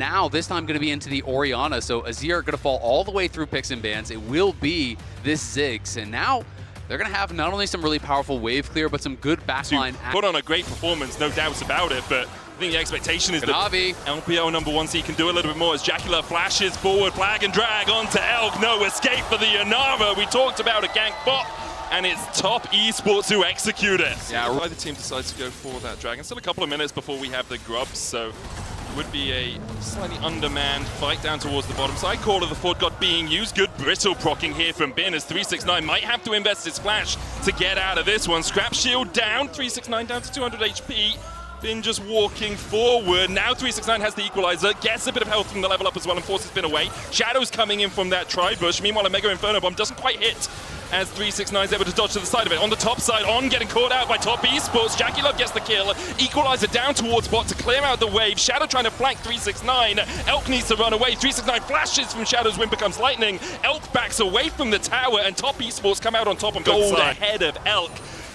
now this time going to be into the Orianna. So Azir going to fall all the way through picks and bans. It will be this Ziggs. And now they're going to have not only some really powerful wave clear, but some good backline. Put on a great performance, no doubts about it, but I think the expectation is Kanavi. that LPL #1 seed can do a little bit more as Jacula flashes forward, flag and drag onto Elk. No escape for the Yanara. We talked about a gank bot, and it's top esports who execute it. Yeah, why the team decides to go for that dragon. Still a couple of minutes before we have the grubs, so it would be a slightly undermanned fight down towards the bottom side. Call of the Fort God being used. Good brittle procking here from Bin as 369 might have to invest his flash to get out of this one. Scrap shield down, 369 down to 200 HP. Bin just walking forward. Now 369 has the equalizer, gets a bit of health from the level up as well and forces Bin away. Shadow's coming in from that tri-bush. Meanwhile, a Mega Inferno Bomb doesn't quite hit as 369 is able to dodge to the side of it. On the top side, On getting caught out by top esports. Jackie Love gets the kill. Equalizer down towards bot to clear out the wave. Shadow trying to flank 369. Elk needs to run away. 369 flashes from Shadow's win becomes lightning. Elk backs away from the tower and top esports come out on top and gold ahead of Elk.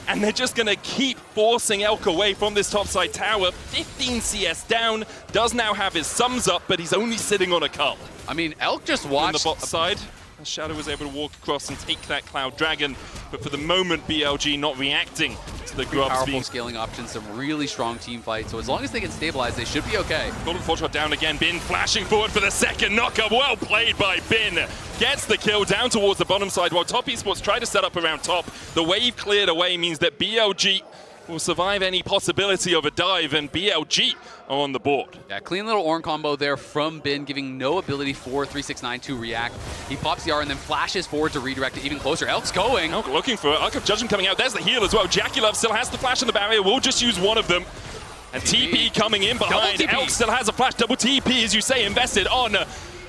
And they're just going to keep forcing Elk away from this topside tower. 15 CS down, does now have his sums up, but he's only sitting on a cull. I mean, Elk just watched. On the bot side, Shadow was able to walk across and take that Cloud Dragon, but for the moment, BLG not reacting to the grubs. Powerful scaling options, some really strong team fight. So as long as they can stabilize, they should be okay. Golden Forge shot down again. Bin flashing forward for the second knockup. Well played by Bin. Gets the kill down towards the bottom side while top esports try to set up around top. The wave cleared away means that BLG will survive any possibility of a dive, and BLG are on the board. Yeah, clean little Ornn combo there from Bin, giving no ability for 369 to react. He pops the R and then flashes forward to redirect it even closer. Elk's going. Elk looking for it. Elk of Judgment coming out. There's the heal as well. Jackie Love still has the flash in the barrier. We'll just use one of them. And TP coming in behind. Elk still has a flash. Double TP, as you say, invested on.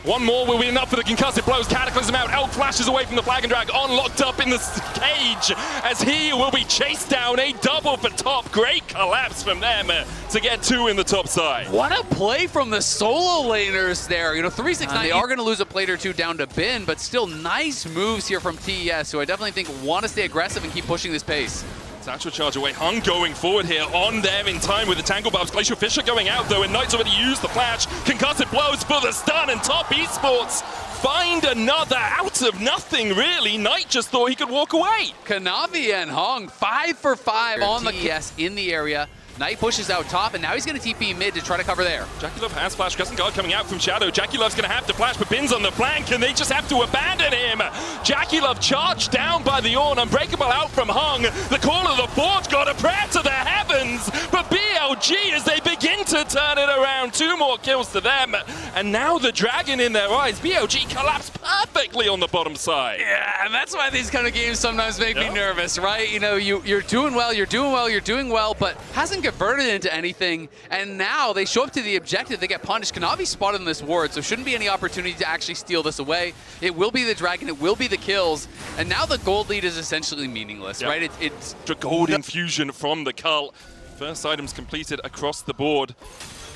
One more will be enough for the concussive blows. Cataclysm out. Elk flashes away from the flag and drag. On locked up in the cage as he will be chased down. A double for top. Great collapse from them to get two in the top side. What a play from the solo laners there. You know, 369, they are going to lose a plate or two down to Bin, but still nice moves here from TES, who I definitely think want to stay aggressive and keep pushing this pace. Satchel charge away. Hung going forward here. On there in time with the Tangle Barbs. Glacial Fisher going out though, and Knight's already used the flash. Concussive blows for the stun, and top esports find another out of nothing, really. Knight just thought he could walk away. Kanavi and Hung, 5 for 5 on the TES in the area. Knight pushes out top, and now he's going to TP mid to try to cover there. Jackie Love has flash. Crescent Guard coming out from Shadow. Jackie Love's going to have to flash, but Bin's on the flank, and they just have to abandon him. Jackie Love charged down by the Ornn. Unbreakable out from Hung. The call of the Forge God, a prayer to the heavens. But BLG, as they begin to turn it around, 2 more kills to them. And now the dragon in their eyes. BLG collapsed perfectly on the bottom side. Yeah, and that's why these kind of games sometimes make me nervous, right? You know, you're doing well, you're doing well, but hasn't converted into anything, and now they show up to the objective, they get punished. Kanavi spotted in this ward, so shouldn't be any opportunity to actually steal this away. It will be the dragon, it will be the kills, and now the gold lead is essentially meaningless, right? It's gold infusion from the cult. First items completed across the board.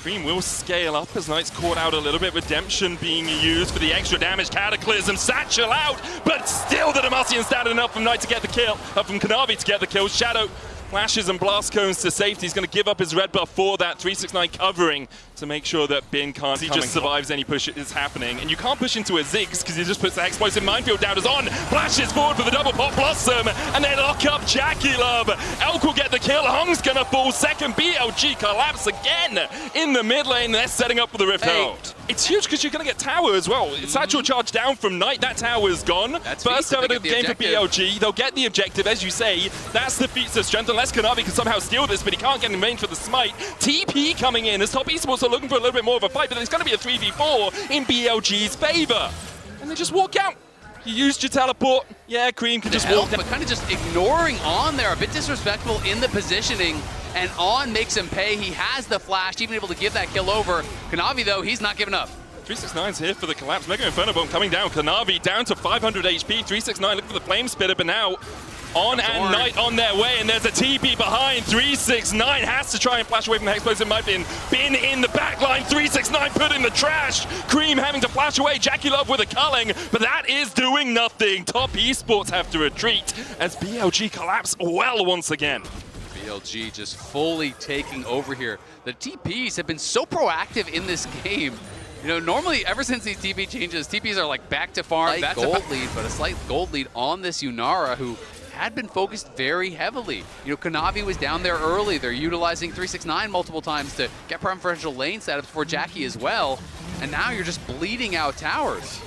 Cream will scale up as Knight's caught out a little bit. Redemption being used for the extra damage. Cataclysm, Satchel out, but still the Demacian standing enough from Knight to get the kill, from Kanavi to get the kill. Shadow flashes and blast cones to safety. He's going to give up his red buff for that. 369 covering to make sure that Bin can't. He just survives any push is happening. And you can't push into a Ziggs because he just puts that explosive minefield down as On. Flashes forward for the double pop blossom. And they lock up Jackie Love. Elk will get the kill. Hung's going to fall second. BLG collapse again in the mid lane. They're setting up for the Rift Herald. It's huge because you're going to get tower as well. Satchel charge down from Knight. That tower is gone. First tower of the game for BLG. They'll get the objective, as you say. That's the feats of strength. Unless Kanavi can somehow steal this, but he can't get in range for the smite. TP coming in as top esports are looking for a little bit more of a fight, but it's going to be a 3v4 in BLG's favor. And they just walk out. You used your teleport. Yeah, Cream can just walk down. But kind of just ignoring On there. A bit disrespectful in the positioning. And On makes him pay. He has the flash, even able to give that kill over. Kanavi, though, he's not giving up. 369's here for the collapse. Mega Inferno Bomb coming down. Kanavi down to 500 HP. 369 looking for the Flame Spitter, but now On and Knight on their way, and there's a TP behind. 369 has to try and flash away from the Hexplosive. Might be Bin in the back line. 369 put in the trash. Cream having to flash away. Jackie Love with a culling, but that is doing nothing. Top esports have to retreat as BLG collapse well once again. BLG just fully taking over here. The TPs have been so proactive in this game. You know, normally, ever since these TP changes, TPs are like back to farm. That's gold lead, but a slight gold lead on this Yunara, who had been focused very heavily. You know, Kanavi was down there early. They're utilizing 369 multiple times to get preferential lane setups for Jackie as well. And now you're just bleeding out towers.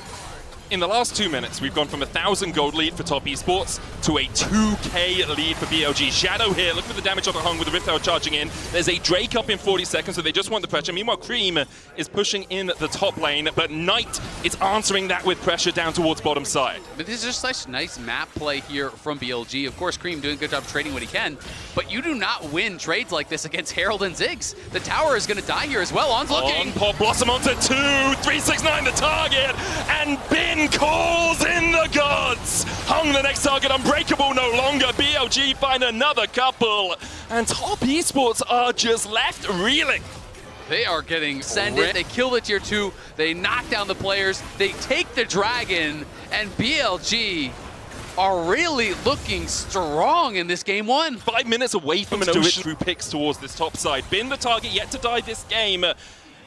In the last 2 minutes, we've gone from a 1,000 gold lead for Top Esports to a 2K lead for BLG. Shadow here, look for the damage on the Hung with the Rift Tower charging in. There's a Drake up in 40 seconds, so they just want the pressure. Meanwhile, Cream is pushing in the top lane, but Knight is answering that with pressure down towards bottom side. But this is just such nice map play here from BLG. Of course, Cream doing a good job trading what he can, but you do not win trades like this against Herald and Ziggs. The tower is going to die here as well. On's looking. Pop Blossom onto 2, 369 the target, and Bin calls in the gods. Hung the next target, unbreakable no longer. BLG find another couple, and Top Esports are just left reeling. They are getting sent in. They kill the tier 2. They knock down the players. They take the dragon, and BLG are really looking strong in this game 1. 5 minutes away from an ocean through picks towards this top side. Bin the target yet to die this game.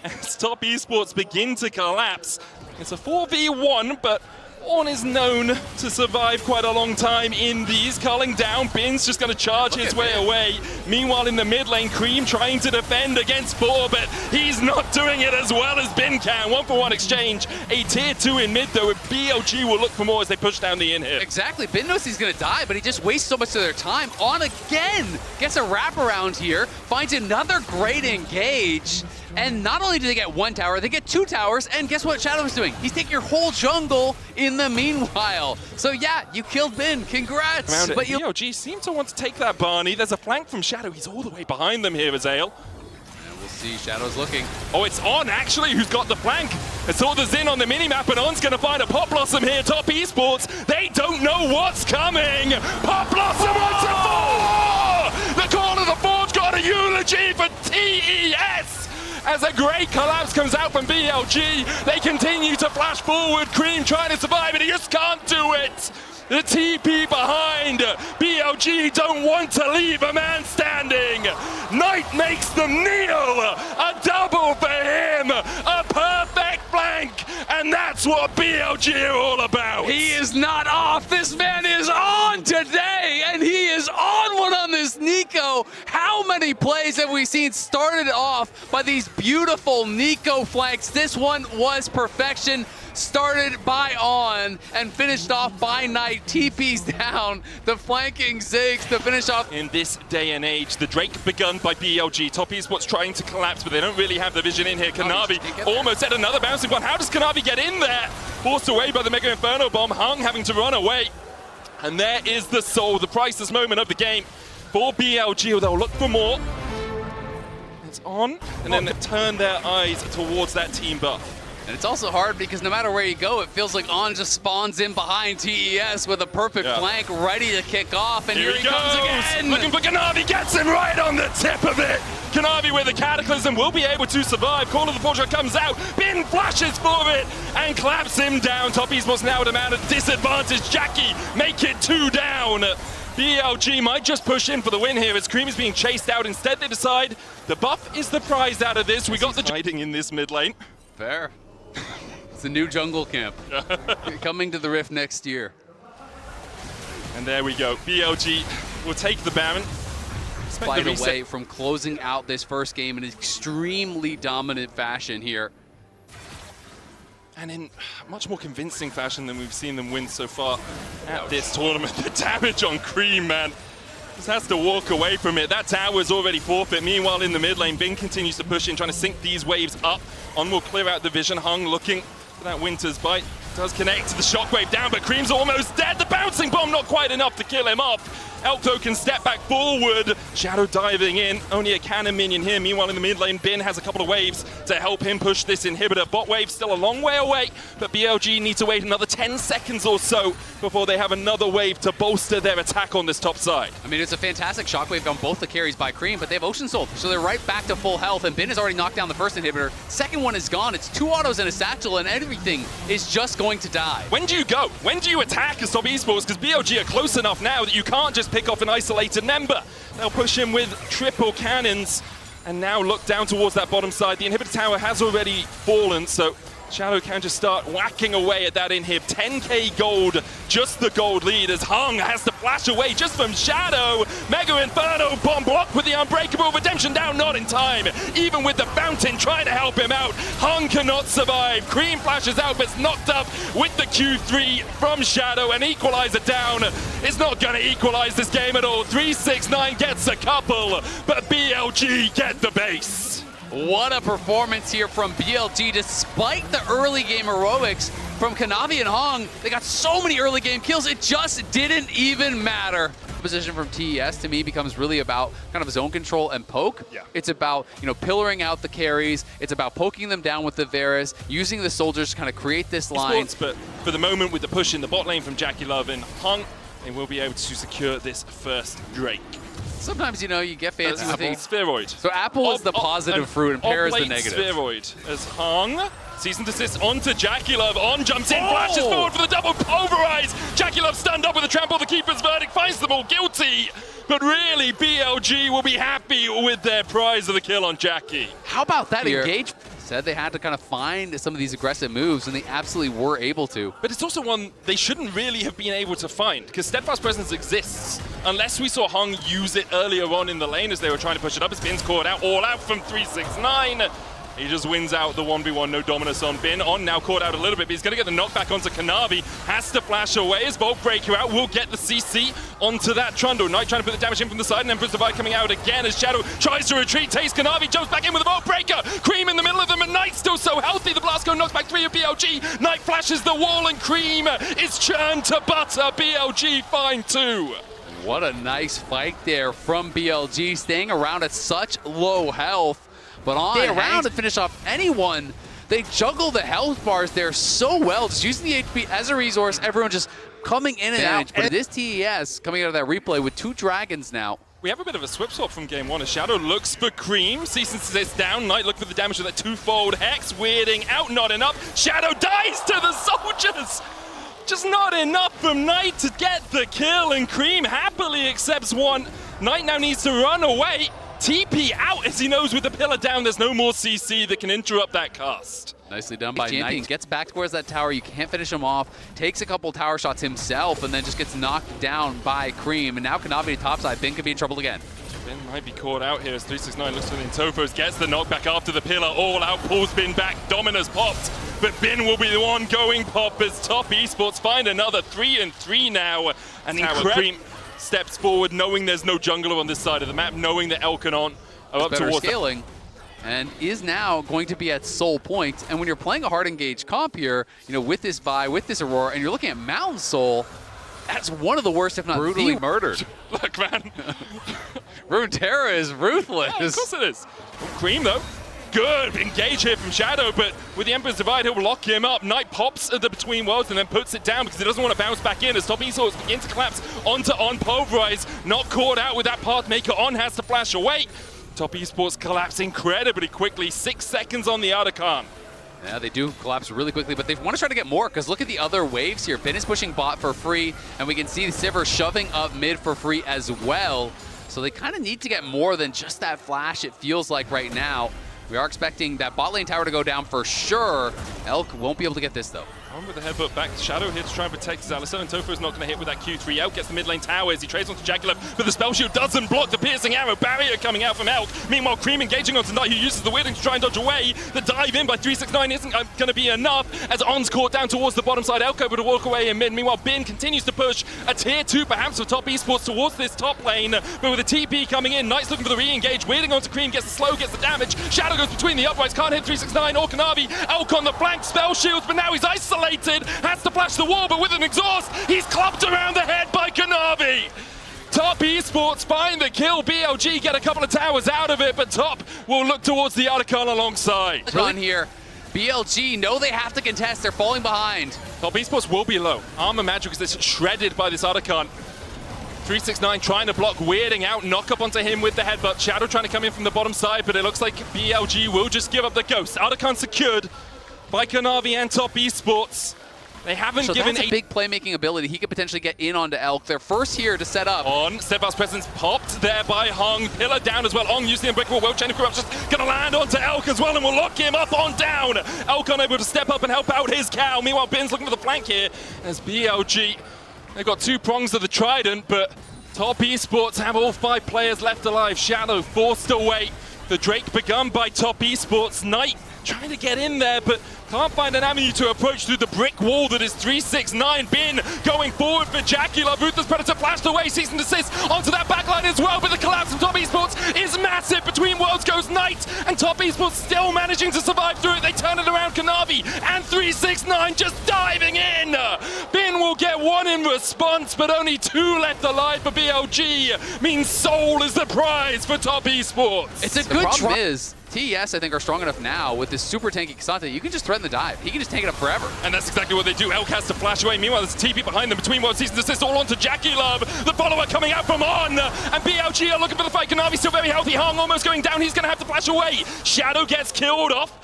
As Top Esports begin to collapse. It's a 4v1, but Ornn is known to survive quite a long time in these. Culling down, Bin's just going to charge his way away. Meanwhile, in the mid lane, Cream trying to defend against 4, but he's not doing it as well as Bin can. 1-for-1 exchange. A tier 2 in mid, though, BLG will look for more as they push down the inhib. Exactly. Bin knows he's going to die, but he just wastes so much of their time. On again, gets a wraparound here, finds another great engage. And not only do they get 1 tower, they get 2 towers, and guess what Shadow's doing? He's taking your whole jungle in the meanwhile. So yeah, you killed Bin, congrats. But BLG seem to want to take that Barney. There's a flank from Shadow, he's all the way behind them here, Azale. And we'll see, Shadow's looking. Oh, it's On actually who's got the flank. It's all the Zin on the minimap, and On's gonna find a Pop Blossom here. Top Esports, they don't know what's coming. Pop Blossom onto 4! The Call of the Forge got a eulogy for TES! As a great collapse comes out from BLG, they continue to flash forward. Cream trying to survive, and he just can't do it. The TP behind. BLG don't want to leave a man standing. Knight makes them kneel. A double for him. A perfect flank. And that's what BLG are all about. He is not off. This man is on today. And he is on one on this Nico. How many plays have we seen started off by these beautiful Nico flanks? This one was perfection. Started by On and finished off by Knight. TP's down, the flanking Ziggs to finish off. In this day and age, the Drake begun by BLG. Top Esports trying to collapse, but they don't really have the vision in here. Kanavi almost had another bouncing one. How does Kanavi get in there? Forced away by the Mega Inferno Bomb. Hung having to run away. And there is the soul, the priceless moment of the game for BLG. They'll look for more. It's On, and then they turn their eyes towards that team buff. And it's also hard because no matter where you go, it feels like On just spawns in behind TES with a perfect flank ready to kick off. And here he comes again. Looking for Kanavi, gets him right on the tip of it. Kanavi with a Cataclysm will be able to survive. Call of the Forger comes out. Bin flashes for it and claps him down. Top Esports now at a man at disadvantage. Jackie make it 2 down. BLG might just push in for the win here as Cream is being chased out. Instead, they decide the buff is the prize out of this. We got the hiding in this mid lane. Fair. It's a new jungle camp. Coming to the Rift next year. And there we go. BLG will take the Baron. Fight away from closing out this first game in an extremely dominant fashion here. And in much more convincing fashion than we've seen them win so far at this tournament. The damage on Cream, man. Just has to walk away from it. That tower's already forfeit. Meanwhile, in the mid lane, Bin continues to push in, trying to sink these waves up. On will clear out the vision. Hung looking for that Winter's Bite. Does connect to the shockwave down, but Cream's almost dead. The bouncing bomb not quite enough to kill him off. Elko can step back forward. Shadow diving in. Only a cannon minion here. Meanwhile, in the mid lane, Bin has a couple of waves to help him push this inhibitor. Bot wave still a long way away, but BLG need to wait another 10 seconds or so before they have another wave to bolster their attack on this top side. I mean, it's a fantastic shockwave on both the carries by Cream, but they have Ocean Soul, so they're right back to full health, and Bin has already knocked down the first inhibitor. Second one is gone. It's 2 autos and a satchel, and everything is just going to die. When do you go? When do you attack as Top Esports? Because BLG are close enough now that you can't just pick off an isolated member. They'll push him with triple cannons. and now look down towards that bottom side. The inhibitor tower has already fallen, so Shadow can just start whacking away at that inhib. 10k gold, just the gold lead as Hung has to flash away just from Shadow. Mega Inferno bomb blocked with the Unbreakable. Redemption down, not in time. Even with the Fountain trying to help him out, Hung cannot survive. Cream flashes out, but it's knocked up with the Q3 from Shadow. And Equalizer down is not going to equalize this game at all. 369 gets a couple, but BLG get the base. What a performance here from BLG, despite the early game heroics from Kanavi and Hong. They got so many early game kills, it just didn't even matter. Position from TES to me becomes really about kind of zone control and poke. Yeah. It's about, pillaring out the carries. It's about poking them down with the Varus, using the soldiers to kind of create this line. But for the moment, with the push in the bot lane from Jackie Love and Hung, they will be able to secure this first Drake. Sometimes, you get fancy with Apple things. Spheroid. So Apple is the positive fruit and pear is the negative. Spheroid as Hung sees and desist onto Jackie Love. On jumps in, flashes forward for the double pulverize. Jackie Love stunned up with a trample. The keeper's verdict finds them all guilty. But really, BLG will be happy with their prize of the kill on Jackie. How about that engage? Said they had to kind of find some of these aggressive moves, and they absolutely were able to. But it's also one they shouldn't really have been able to find, because Steadfast Presence exists. Unless we saw Hung use it earlier on in the lane as they were trying to push it up. As Bin's caught out, all out from 369. He just wins out the 1v1, no Dominus on Bin. On now caught out a little bit, but he's going to get the knockback onto Kanavi. Has to flash away as Bolt Breaker out. Will get the CC onto that Trundle. Knight trying to put the damage in from the side, and Emperor's Divide coming out again as Shadow tries to retreat. Takes Kanavi, jumps back in with a Bolt Breaker. Cream in the middle of them, and Knight still so healthy. The Blast Cone knocks back 3 of BLG. Knight flashes the wall, and Cream is churned to butter. BLG fine 2. What a nice fight there from BLG, staying around at such low health. But on stay around and finish off anyone. They juggle the health bars there so well, just using the HP as a resource. Everyone just coming in and out. But this TES coming out of that replay with 2 dragons now. We have a bit of a swip swap from game 1 as Shadow looks for Cream. Sees and sits down. Knight look for the damage with that 2-fold Hex. Weirding out, not enough. Shadow dies to the soldiers. Just not enough from Knight to get the kill, and Cream happily accepts one. Knight now needs to run away. TP out as he knows with the pillar down, there's no more CC that can interrupt that cast. Nicely done by Knight. Gets back towards that tower. You can't finish him off. Takes a couple tower shots himself and then just gets knocked down by Cream. And now Kanavi topside. Bin could be in trouble again. Bin might be caught out here as 369 looks for the Intofos. Gets the knockback after the pillar. All out, pulls Bin back. Dominus popped. But Bin will be the one going pop as Top Esports find another 3-3 now. And Cream steps forward, knowing there's no jungler on this side of the map, knowing that Elkanon are up towards scaling, and is now going to be at soul point. And when you're playing a hard engaged comp here, with this Vi, with this Aurora, and you're looking at Mountain Soul, that's one of the worst, if not brutally murdered. Look, man. Runeterra is ruthless. Yeah, of course it is. Cream, though. Good engage here from Shadow, but with the Emperor's Divide, he'll lock him up. Knight pops at the Between Worlds and then puts it down because he doesn't want to bounce back in as Top Esports begin to collapse onto On Pulverize. Not caught out with that Pathmaker on, has to flash away. Top Esports collapse incredibly quickly. 6 seconds on the Artican. Yeah, they do collapse really quickly, but they want to try to get more because look at the other waves here. Bin is pushing bot for free, and we can see Sivir shoving up mid for free as well. So they kind of need to get more than just that flash, it feels like right now. We are expecting that bot lane tower to go down for sure. Elk won't be able to get this, though. On with the headbutt back. Shadow here to try and protect his Alistar, and Tofu is not going to hit with that Q3. Elk gets the mid lane tower as he trades onto Jackie Love, but the spell shield doesn't block the piercing arrow. Barrier coming out from Elk. Meanwhile, Cream engaging onto Knight, who uses the weirding to try and dodge away. The dive in by 369 isn't going to be enough as On's caught down towards the bottom side. Elk able to walk away in mid. Meanwhile, Bin continues to push a tier 2 perhaps for Top Esports towards this top lane, but with a TP coming in, Knight's looking for the re-engage. Weirding onto Cream, gets the slow, gets the damage. Shadow goes between the uprights, can't hit 369 or Kanavi. Elk on the flank, spell shields, but now he's isolated. Has to flash the wall, but with an exhaust, he's clubbed around the head by Kanavi. Top Esports find the kill. BLG get a couple of towers out of it, but Top will look towards the Artican alongside. Run here. BLG know they have to contest. They're falling behind. Top Esports will be low. Armor Magic is this shredded by this Artican. 369 trying to block, weirding out, knock up onto him with the headbutt. Shadow trying to come in from the bottom side, but it looks like BLG will just give up the ghost. Artican secured by Kanavi and Top Esports. They haven't so given that's a big playmaking ability. He could potentially get in onto Elk. They're first here to set up. On, Steadfast Presence popped there by Hung. Pillar down as well. Ong using the unbreakable world chain of corruption. Going to land onto Elk as well and will lock him up on down. Elk unable to step up and help out his cow. Meanwhile, Bin's looking for the flank here as BLG. They've got 2 prongs of the trident, but Top Esports have all 5 players left alive. Shadow forced away. The Drake begun by Top Esports. Knight trying to get in there, but can't find an avenue to approach through the brick wall that is 369. Bin going forward for Jackula. Ruthless Predator flashed away, cease and desist onto that backline as well, but the collapse from Top Esports is massive. Between worlds goes Knight, and Top Esports still managing to survive through it. They turn it around, Kanavi and 369 just diving in. Bin will get 1 in response, but only 2 left alive for BLG. Means Soul is the prize for Top Esports. It's a good problem is, TES, I think, are strong enough now with this super tanky Kasante. You can just threaten the dive. He can just take it up forever. And that's exactly what they do. Elk has to flash away. Meanwhile, there's TP behind them. Between world seasons, assist all onto Jackie Love. The follower coming out from On. And BLG are looking for the fight. Kanavi still very healthy. Hung almost going down. He's going to have to flash away. Shadow gets killed off.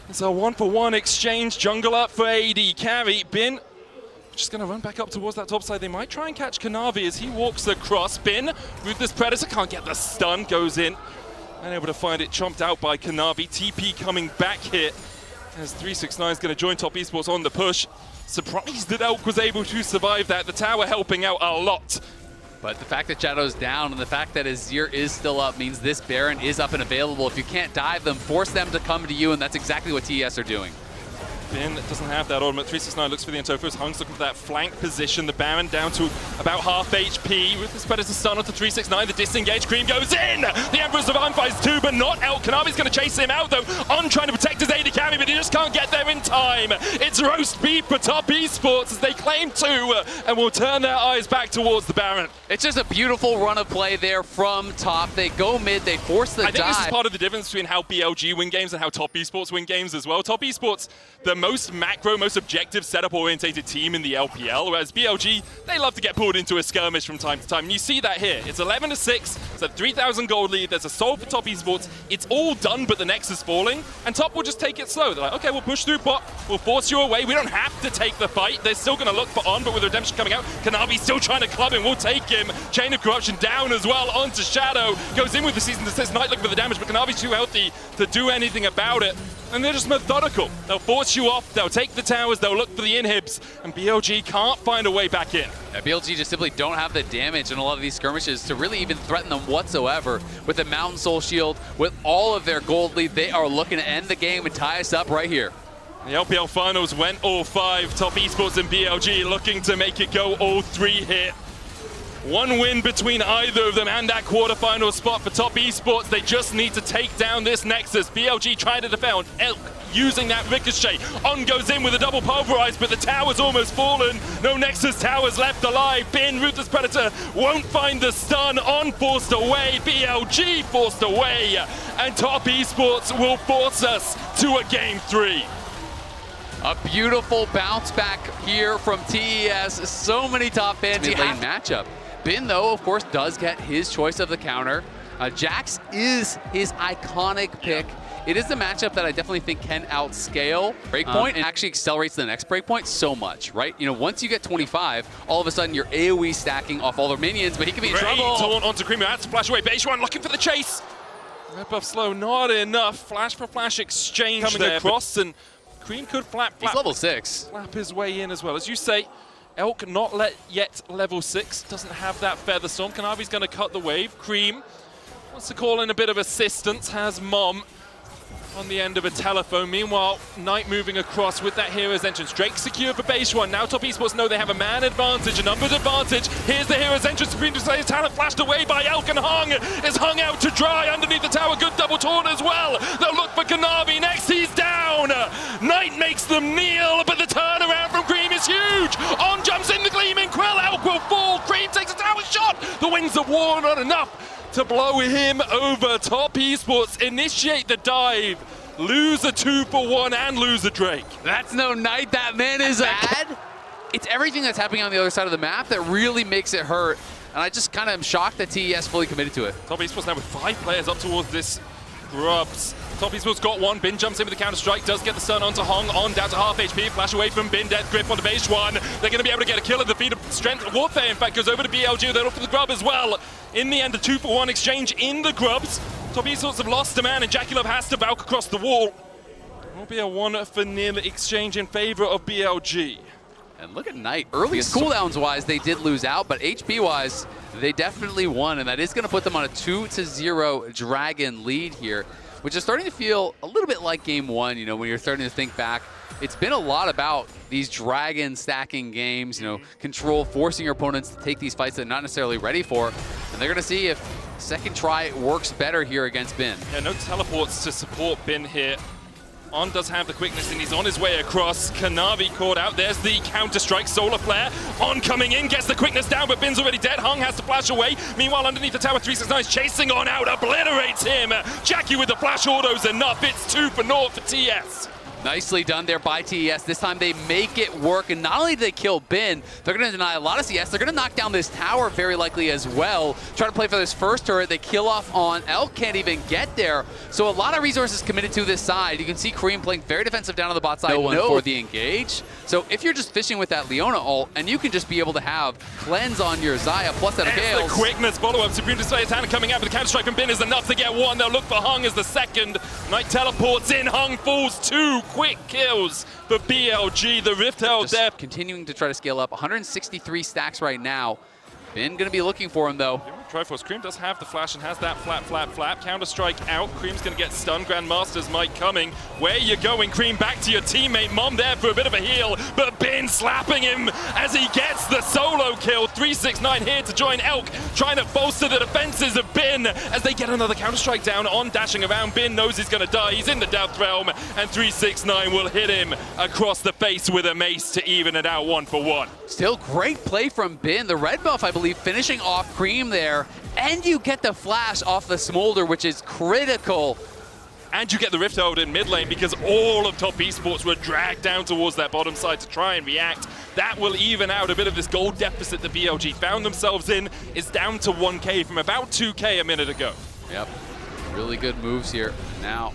It's a 1-for-1 exchange. Jungle up for AD carry. Bin just going to run back up towards that top side. They might try and catch Kanavi as he walks across. Bin, Ruthless Predator can't get the stun. Goes in. Unable to find it, chomped out by Kanavi. TP coming back here as 369 is going to join Top Esports on the push. Surprised that Elk was able to survive that. The tower helping out a lot. But the fact that Shadow's down and the fact that Azir is still up means this Baron is up and available. If you can't dive them, force them to come to you, and that's exactly what TES are doing. Bin doesn't have that ultimate. 369 looks for the Entofos. Hung's looking for that flank position. The Baron down to about half HP. With this Predator stun onto 369. The disengage Cream goes in. The Emperor's Divine fights 2, but not Elk. Kanavi's going to chase him out, though. On trying to protect his AD carry, but he just can't get there in time. It's roast beef for Top Esports as they claim 2 and will turn their eyes back towards the Baron. It's just a beautiful run of play there from Top. They go mid, they force the dive. I think this is part of the difference between how BLG win games and how Top Esports win games as well. Top Esports, the most macro, most objective setup-orientated team in the LPL, whereas BLG, they love to get pulled into a skirmish from time to time. And you see that here. It's 11-6. It's a 3,000 gold lead. There's a soul for Top Esports. It's all done, but the Nexus is falling. And Top will just take it slow. They're like, okay, we'll push through bot. We'll force you away. We don't have to take the fight. They're still going to look for On, but with Redemption coming out, Kanavi still trying to club him. We'll take him. Chain of Corruption down as well onto Shadow. Goes in with the season that says Knight looking for the damage, but Kanavi's too healthy to do anything about it. And they're just methodical. They'll force you off, they'll take the towers, they'll look for the inhibs, and BLG can't find a way back in. Yeah, BLG just simply don't have the damage in a lot of these skirmishes to really even threaten them whatsoever. With the Mountain Soul Shield, with all of their gold lead, they are looking to end the game and tie us up right here. The LPL finals went all 5. Top Esports and BLG looking to make it go all 3 here. 1 win between either of them and that quarterfinal spot for Top Esports. They just need to take down this Nexus. BLG trying to defend. Elk using that ricochet. On goes in with a double pulverize, but the tower's almost fallen. No Nexus towers left alive. Bin, Ruthless Predator won't find the stun. On forced away. BLG forced away. And Top Esports will force us to a game 3. A beautiful bounce back here from TES. So many top fans. Mid-lane matchup. Bin, though, of course, does get his choice of the counter. Jax is his iconic pick. It is the matchup that I definitely think can outscale Breakpoint and actually accelerates the next Breakpoint so much, right? You know, once you get 25, all of a sudden you're AoE stacking off all their minions, but he can be in trouble. Taunt onto Cream, has to flash away. Beishuan looking for the chase. Red buff slow, not enough. Flash for flash exchange coming there, across, and Cream could He's level 6. Flap his way in as well. As you say, Elk not yet level 6, doesn't have that Feather Storm. Kanavi's going to cut the wave. Cream wants to call in a bit of assistance, has Mom on the end of a telephone. Meanwhile, Knight moving across with that Hero's Entrance. Drake secure for Beishuan. Now Top Esports know they have a man advantage, a numbers advantage. Here's the Hero's Entrance. Supreme Desires talent flashed away by Elk, and Hung is hung out to dry underneath the tower. Good double taunt as well. They'll look for Kanavi next. He's down. Knight makes them kneel, but the turnaround from Cream is huge. On jumps in the Gleaming Quill. Elk will fall. Cream takes a tower shot. The Winds of War not enough to blow him over. Top Esports initiate the dive, lose a 2-for-1 and lose a Drake. That's no Knight, that man is bad. It's everything that's happening on the other side of the map that really makes it hurt. And I just kind of am shocked that TES fully committed to it. Top Esports now with 5 players up towards this Grubs. Top Esports got one. Bin jumps in with the counter-strike, does get the stun onto Hong, on down to half HP, flash away from Bin, death grip onto base one. They're going to be able to get a kill at the feet of Strength Warfare, in fact, goes over to BLG, they're off for the grub as well. In the end, a 2-for-1 exchange in the grubs. Top Esports have lost a man, and JackeyLove has to Valk across the wall. It will be a 1-for-0 exchange in favor of BLG. And look at Knight. Early cooldowns-wise, they did lose out, but HP-wise, they definitely won, and that is going to put them on a 2-0 Dragon lead here, which is starting to feel a little bit like game one, you know, when you're starting to think back. It's been a lot about these Dragon stacking games, you know, control, forcing your opponents to take these fights they're not necessarily ready for, and they're going to see if second try works better here against Bin. Yeah, no teleports to support Bin here. On does have the quickness, and he's on his way across. Kanavi caught out. There's the counter-strike. Solar Flare. On coming in, gets the quickness down, but Bin's already dead. Hung has to flash away. Meanwhile, underneath the tower, 369 is chasing on out, obliterates him. Jackie with the flash autos enough. It's 2-for-0 for TS. Nicely done there by TES. This time they make it work, and not only do they kill Bin, they're going to deny a lot of CS. They're going to knock down this tower very likely as well. Try to play for this first turret. They kill off on Elk, can't even get there. So a lot of resources committed to this side. You can see Cream playing very defensive down on the bot side. No one for the engage. So if you're just fishing with that Leona ult, and you can just be able to have cleanse on your Xayah plus that Gales. The quickness follow-up. Supreme Display's hand coming out with the counter-strike from Bin is enough to get one. They'll look for Hung as the second. Knight teleports in. Hung falls. 2 quick kills for BLG. The Rift held there. Continuing to try to scale up. 163 stacks right now. Bin going to be looking for him, though. Triforce. Cream does have the flash and has that flap. Counter-strike out. Cream's going to get stunned. Grandmaster's might coming. Where you going, Cream? Back to your teammate. Mom there for a bit of a heal, but Bin slapping him as he gets the solo kill. 369 here to join Elk, trying to bolster the defenses of Bin as they get another counter-strike down on dashing around. Bin knows he's going to die. He's in the Death Realm, and 369 will hit him across the face with a mace to even it out 1-for-1. Still great play from Bin. The red buff, I believe, finishing off Cream there. And you get the flash off the Smolder, which is critical. And you get the Rift Hold in mid lane because all of Top Esports were dragged down towards that bottom side to try and react. That will even out a bit of this gold deficit that BLG found themselves in. Is down to 1K from about 2K a minute ago. Yep, really good moves here. Now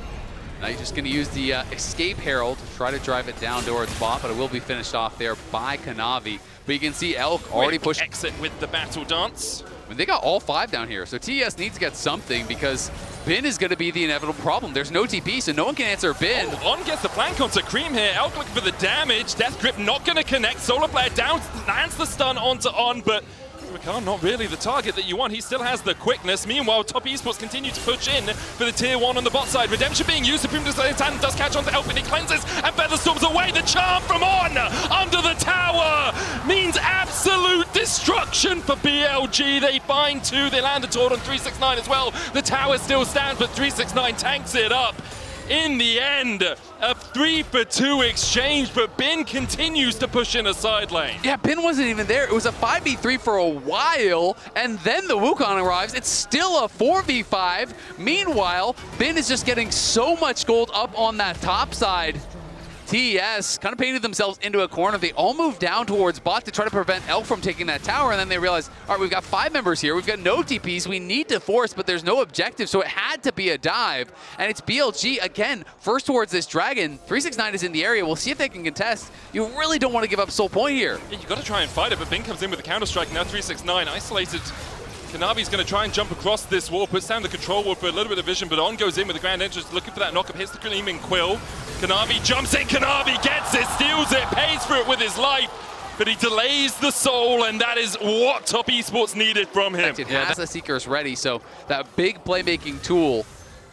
you're just going to use the Escape Herald to try to drive it down towards bot, but it will be finished off there by Kanavi. But you can see Elk already pushed. Exit with the Battle Dance. I mean, they got all 5 down here, so TES needs to get something because Bin is going to be the inevitable problem. There's no TP, so no one can answer Bin. Oh, On gets the flank onto Cream here. Elk looking for the damage. Death Grip not going to connect. Solar Flare down, lands the stun onto On, but Rakan not really the target that you want. He still has the quickness. Meanwhile, Top Esports continue to push in for the tier 1 on the bot side. Redemption being used. Supreme Display's hand does catch onto Elk, and he cleanses and Featherstorms away. The charm from On under the tower means absolute destruction for BLG. They find 2. They land a taunt on 369 as well. The tower still stands, but 369 tanks it up. In the end, a 3-for-2 exchange, but Bin continues to push in a side lane. Yeah, Bin wasn't even there. It was a 5v3 for a while, and then the Wukong arrives. It's still a 4v5. Meanwhile, Bin is just getting so much gold up on that top side. TES kind of painted themselves into a corner. They all moved down towards bot to try to prevent Elk from taking that tower, and then they realized, all right, we've got 5 members here. We've got no TPs. We need to force, but there's no objective, so it had to be a dive. And it's BLG, again, first towards this Dragon. 369 is in the area. We'll see if they can contest. You really don't want to give up Soul Point here. Yeah, you got to try and fight it, but Bin comes in with the counter-strike. Now 369 isolated. Kanavi's going to try and jump across this wall, puts down the control wall for a little bit of vision, but On goes in with the Grand Entrance, looking for that knock-up, hits the Gleaming Quill. Kanavi jumps in, Kanavi gets it, steals it, pays for it with his life, but he delays the soul, and that is what Top Esports needed from him. Yeah, that's the Seekers ready, so that big playmaking tool.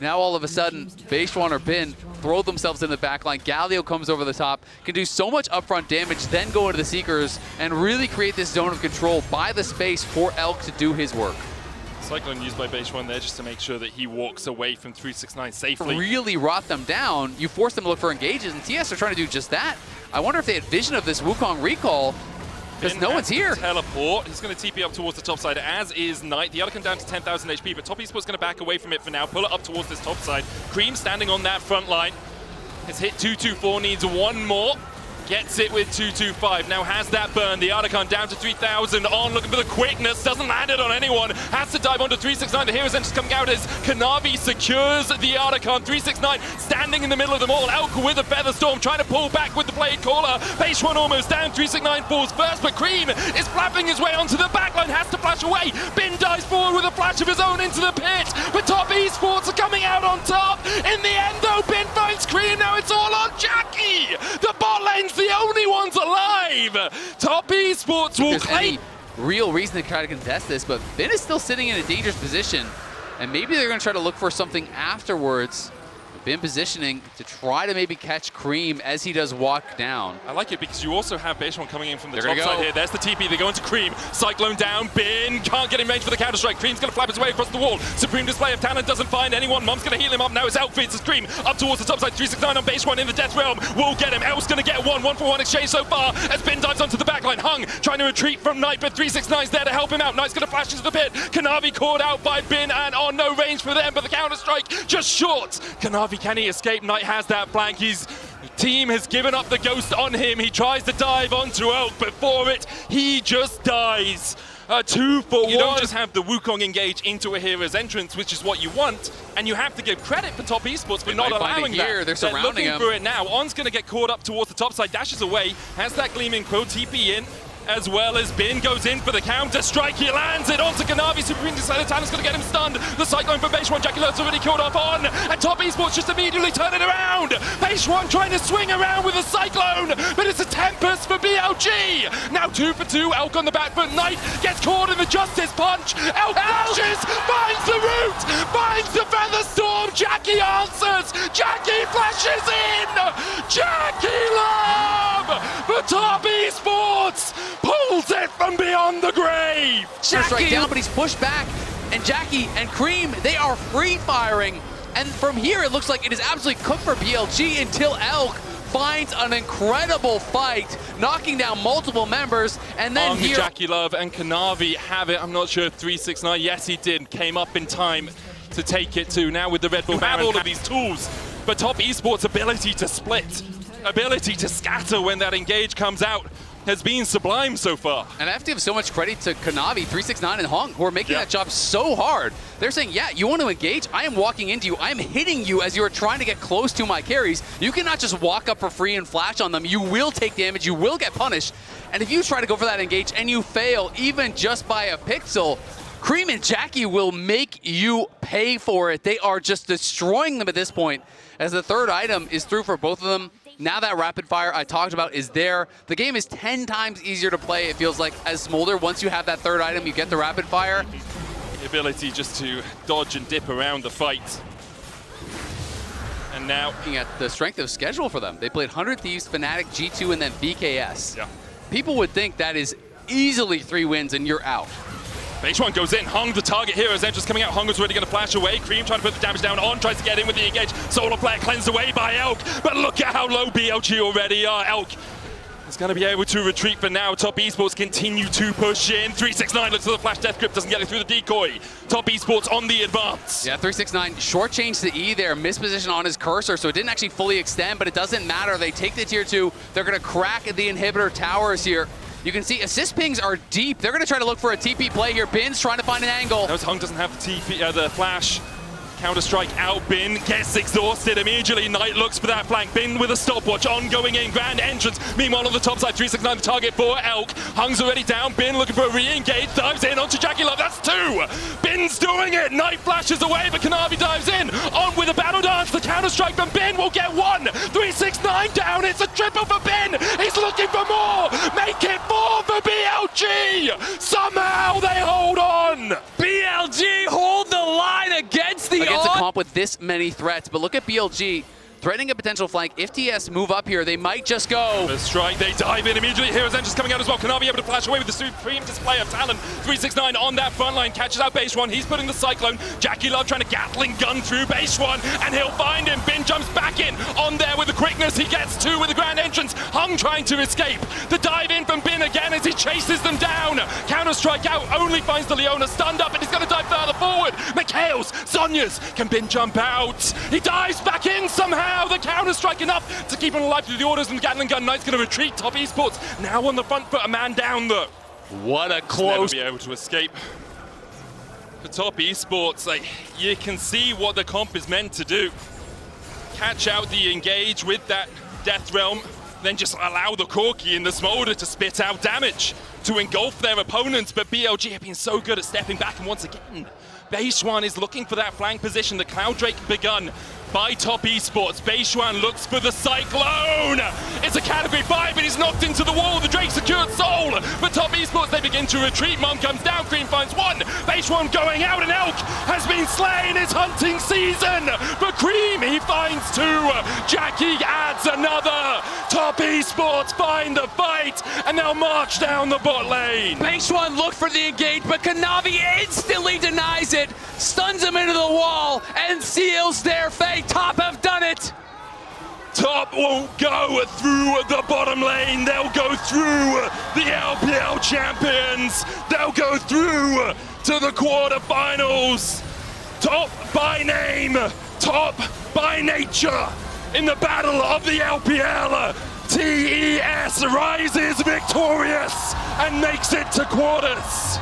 Now all of a sudden, Beishuan or Bin throw themselves in the backline. Galio comes over the top, can do so much upfront damage, then go into the Seekers and really create this zone of control, buy the space for Elk to do his work. Cyclone used by Beishuan there just to make sure that he walks away from 369 safely. Really rot them down. You force them to look for engages, and TS are trying to do just that. I wonder if they had vision of this Wukong recall, because no one's here. Teleport. He's going to TP up towards the top side, as is Knight. The other can down to 10,000 HP, but Top Esports going to back away from it for now. Pull it up towards this top side. Cream standing on that front line. His hit 224, needs one more. Gets it with 225. Now has that burn. The Archon down to 3,000. On looking for the quickness. Doesn't land it on anyone. Has to dive onto 369. The Hero's Entrance coming out as Kanavi secures the Archon. 369 standing in the middle of them all. Elk with a Feather Storm trying to pull back with the Blade Caller. Base one almost down. 369 falls first, but Cream is flapping his way onto the backline. Has to flash away. Bin dives forward with a flash of his own into the pit. But Top Esports are coming out on top. In the end, though, Bin finds Cream. Now it's all on Jackie. The bot lane's the only ones alive. Top Esports will claim. Real reason to try to contest this, but Bin is still sitting in a dangerous position, and maybe they're going to try to look for something afterwards. Bin positioning to try to maybe catch Cream as he does walk down. I like it because you also have Base One coming in from the top side here. There's the TP, they go into Cream. Cyclone down, Bin can't get in range for the counter-strike. Cream's going to flap his way across the wall. Supreme display of talent, doesn't find anyone. Mom's going to heal him up. Now his outfit is Cream up towards the top side. 369 on Base One in the Death Realm. Will get him. Elf's going to get one for one exchange so far as Bin dives onto the backline. Hung trying to retreat from Knight, but 369's there to help him out. Knight's going to flash into the pit. Kanavi caught out by Bin and on no range for them, but the counter-strike just short. Kanavi, can he escape? Knight has that flank. His team has given up the ghost on him. He tries to dive onto Elk, but for it, he just dies. 2 for 1. You don't just have the Wukong engage into a Hero's Entrance, which is what you want, and you have to give credit for Top Esports for not allowing that. They're surrounding him. Looking for it now. On's going to get caught up towards the top side, dashes away, has that Gleaming Crow TP in, as well as Bin goes in for the counter strike. He lands it onto Kanavi. Supreme Display of Talent's going to get him stunned. The Cyclone from Base One. Jackie Love's already killed off on. And Top Esports just immediately turn it around. Base One trying to swing around with a Cyclone, but it's a Tempest for BLG. Now 2 for 2. Elk on the back foot. Knight gets caught in the Justice Punch. Elk flashes, finds the root, finds the Feather Storm. Jackie answers. Jackie flashes in. Jackie Love for Top Esports. Pulls it from beyond the grave. Strike down, but he's pushed back. And Jackie and Cream, they are free firing. And from here, it looks like it is absolutely cooked for BLG until Elk finds an incredible fight, knocking down multiple members. And then here, Jackie Love and Kanavi have it. I'm not sure if 369. Yes, he did. Came up in time to take it too. Now with the Red Bull, have all of these tools. But Top Esports' ability to split, ability to scatter when that engage comes out, has been sublime so far. And I have to give so much credit to Kanavi, 369, and Hung, who are making that job so hard. They're saying, yeah, you want to engage? I am walking into you. I am hitting you as you are trying to get close to my carries. You cannot just walk up for free and flash on them. You will take damage. You will get punished. And if you try to go for that engage and you fail, even just by a pixel, Cream and Jackie will make you pay for it. They are just destroying them at this point, as the third item is through for both of them. Now that rapid fire I talked about is there. The game is 10 times easier to play, it feels like, as Smolder. Once you have that third item, you get the rapid fire. The ability just to dodge and dip around the fight. And now, looking at the strength of schedule for them, they played 100 Thieves, Fnatic, G2, and then BKS. Yeah. People would think that is easily 3 wins and you're out. Base One goes in. Hung, the target here, as Entrance coming out. Hung was already going to flash away. Cream trying to put the damage down on, tries to get in with the engage. Solar Flare cleansed away by Elk, but look at how low BLG already are. Elk is going to be able to retreat for now. Top Esports continue to push in. 369 looks for the flash death grip, doesn't get it through the decoy. Top Esports on the advance. Yeah, 369 short change to E there, misposition on his cursor, so it didn't actually fully extend, but it doesn't matter. They take the tier 2. They're going to crack the inhibitor towers here. You can see assist pings are deep. They're going to try to look for a TP play here. Bin's trying to find an angle. Notice Hung doesn't have the TP, the flash. Counter-strike out, Bin gets exhausted immediately. Knight looks for that flank. Bin with a stopwatch, ongoing in, grand entrance. Meanwhile, on the top side, 369 the target for Elk. Hung's already down. Bin looking for a re-engage, dives in onto Jackie Love. That's 2. Bin's doing it. Knight flashes away, but Kanavi dives in. On with a battle dance. The counter-strike from Bin will get 1. 369 down. It's a triple for Bin. He's looking for more. Make it 4 for BLG. Somehow they hold on. BLG hold the line against the a comp with this many threats, but look at BLG threatening a potential flank. If TS move up here, they might just go. The strike, they dive in immediately. Hero's Entrance coming out as well. Kanavi able to flash away with the supreme display of talent. 369 on that front line, catches out Base One. He's putting the Cyclone. Jackie Love trying to Gatling gun through Base One, and he'll find him. Bin jumps back in on there with the quickness. He gets 2 with the grand entrance. Hung trying to escape. The dive in from Bin again as he chases them down. Counter strike out, only finds the Leona stunned up, and he's going to dive further forward. Mikhail's, Sonya's can bin jump out. He dives back in somehow. The counter strike enough to keep him alive through the orders, and the Gatling Gun Knight's going to retreat. Top Esports now on the front foot, a man down though. What a close. Never be able to escape. For Top Esports, like, you can see what the comp is meant to do. Catch out the engage with that Death Realm, then just allow the Corki and the Smolder to spit out damage to engulf their opponents, but BLG have been so good at stepping back, and once again, Beishuan is looking for that flank position. The Cloud Drake begun by Top Esports. Beishuan looks for the Cyclone. It's a Canopy 5, but he's knocked into the wall. The Drake secured Soul. But Top Esports, they begin to retreat. Mom comes down, Cream finds one. Beishuan going out, and Elk has been slain. It's hunting season for Cream. He finds two. Jackie adds another. Top Esports find the fight, and they'll march down the bot lane. Beishuan looked for the engage, but Kanavi instantly denies it, stuns him into the wall, and seals their fate. Top have done it. Top won't go through the bottom lane. They'll go through the LPL champions. They'll go through to the quarterfinals. Top by name, top by nature. In the battle of the LPL, TES rises victorious and makes it to quarters.